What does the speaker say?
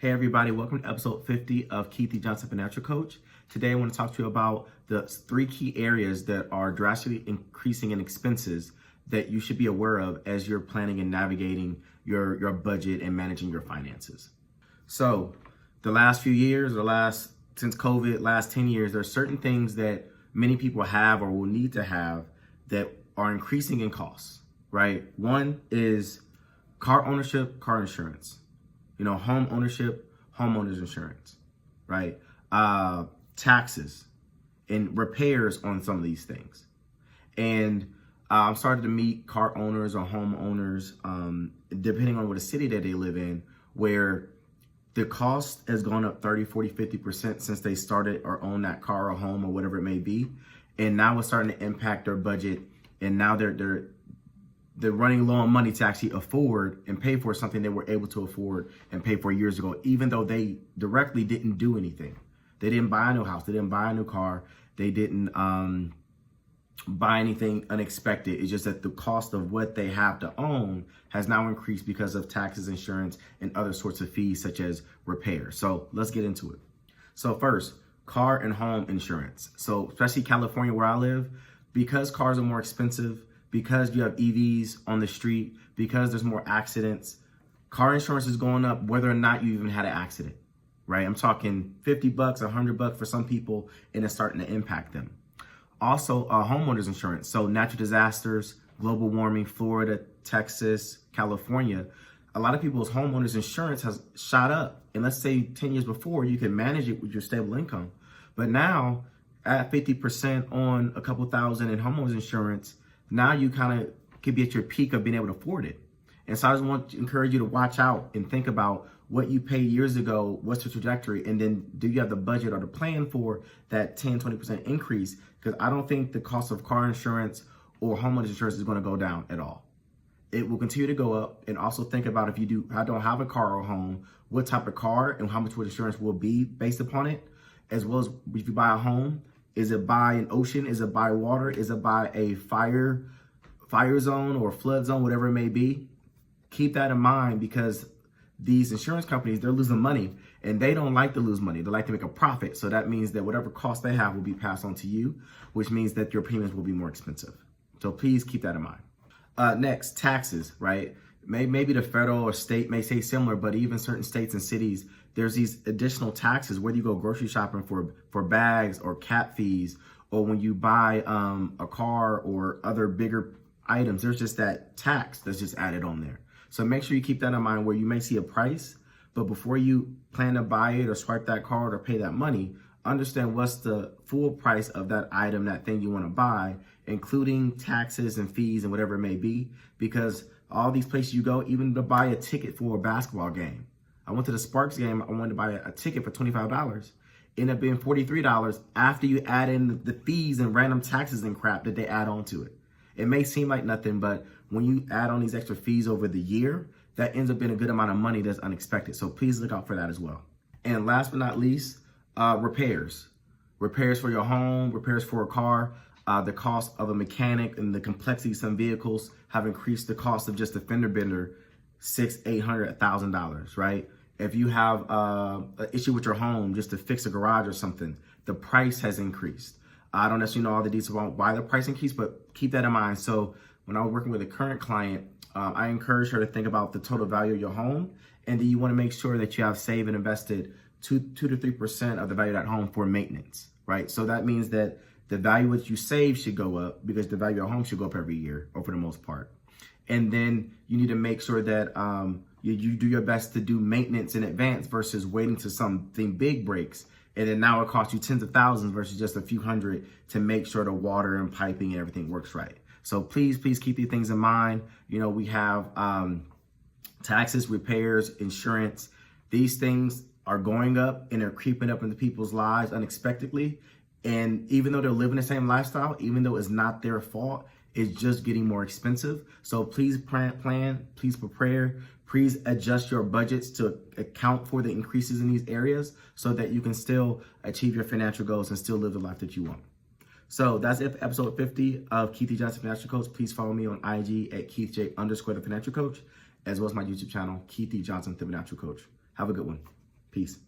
Hey everybody, welcome to episode 50 of Keith E. Johnson Financial Coach. Today I want to talk to you about the 3 key areas that are drastically increasing in expenses that you should be aware of as you're planning and navigating your budget and managing your finances. So the last few years, since COVID, last 10 years, there are certain things that many people have or will need to have that are increasing in costs, right? One is car ownership, car insurance. Home ownership, homeowners insurance, right? Taxes and repairs on some of these things. And I'm starting to meet car owners or homeowners, depending on what city that they live in, where the cost has gone up 30, 40, 50% since they started or own that car or home or whatever it may be. And now it's starting to impact their budget. And now they're running low on money to actually afford and pay for something they were able to afford and pay for years ago, even though they directly didn't do anything. They didn't buy a new house. They didn't buy a new car. They didn't buy anything unexpected. It's just that the cost of what they have to own has now increased because of taxes, insurance, and other sorts of fees such as repair. So let's get into it. So first, car and home insurance. So especially California where I live, because cars are more expensive, because you have EVs on the street, because there's more accidents, car insurance is going up whether or not you even had an accident, right? I'm talking $50, $100 for some people, and it's starting to impact them. Also, homeowners insurance. So natural disasters, global warming, Florida, Texas, California, a lot of people's homeowners insurance has shot up. And let's say 10 years before, you can manage it with your stable income. But now at 50% on a couple thousand in homeowners insurance, now you kind of could be at your peak of being able to afford it. And so I just want to encourage you to watch out and think about what you paid years ago, what's the trajectory, and then do you have the budget or the plan for that 10, 20% increase? Because I don't think the cost of car insurance or homeowners insurance is going to go down at all. It will continue to go up. And also think about if I don't have a car or home, what type of car and how much insurance will be based upon it, as well as if you buy a home. Is it by an ocean? Is it by water? Is it by a fire zone or flood zone, whatever it may be? Keep that in mind because these insurance companies, they're losing money and they don't like to lose money. They like to make a profit. So that means that whatever cost they have will be passed on to you, which means that your payments will be more expensive. So please keep that in mind. Next, taxes, right? Maybe the federal or state may say similar, but even certain states and cities, there's these additional taxes, whether you go grocery shopping for bags or cat fees, or when you buy a car or other bigger items, there's just that tax that's just added on there. So make sure you keep that in mind where you may see a price, but before you plan to buy it or swipe that card or pay that money, understand what's the full price of that item, that thing you want to buy, including taxes and fees and whatever it may be, because all these places you go, even to buy a ticket for a basketball game. I went to the Sparks game. I wanted to buy a ticket for $25. Ended up being $43 after you add in the fees and random taxes and crap that they add on to it. It may seem like nothing, but when you add on these extra fees over the year, that ends up being a good amount of money that's unexpected. So please look out for that as well. And last but not least, repairs. Repairs for your home, repairs for a car. The cost of a mechanic and the complexity of some vehicles have increased the cost of just a fender bender $600, $800, $1,000, right? If you have an issue with your home just to fix a garage or something, the price has increased. I don't necessarily know all the details about why the price increased, but keep that in mind. So when I was working with a current client, I encouraged her to think about the total value of your home, and then you want to make sure that you have saved and invested 2 to 3% of the value of that home for maintenance, right? So that means that the value that you save should go up because the value of your home should go up every year, or for the most part. And then you need to make sure that you do your best to do maintenance in advance versus waiting till something big breaks. And then now it costs you tens of thousands versus just a few hundred to make sure the water and piping and everything works right. So please keep these things in mind. We have taxes, repairs, insurance. These things are going up and they're creeping up into people's lives unexpectedly. And even though they're living the same lifestyle, even though it's not their fault, it's just getting more expensive. So please plan, please prepare, please adjust your budgets to account for the increases in these areas so that you can still achieve your financial goals and still live the life that you want. So that's it for episode 50 of Keith E. Johnson Financial Coach. Please follow me on IG at KeithJ_the Financial Coach, as well as my YouTube channel, Keith E. Johnson the Financial Coach. Have a good one. Peace.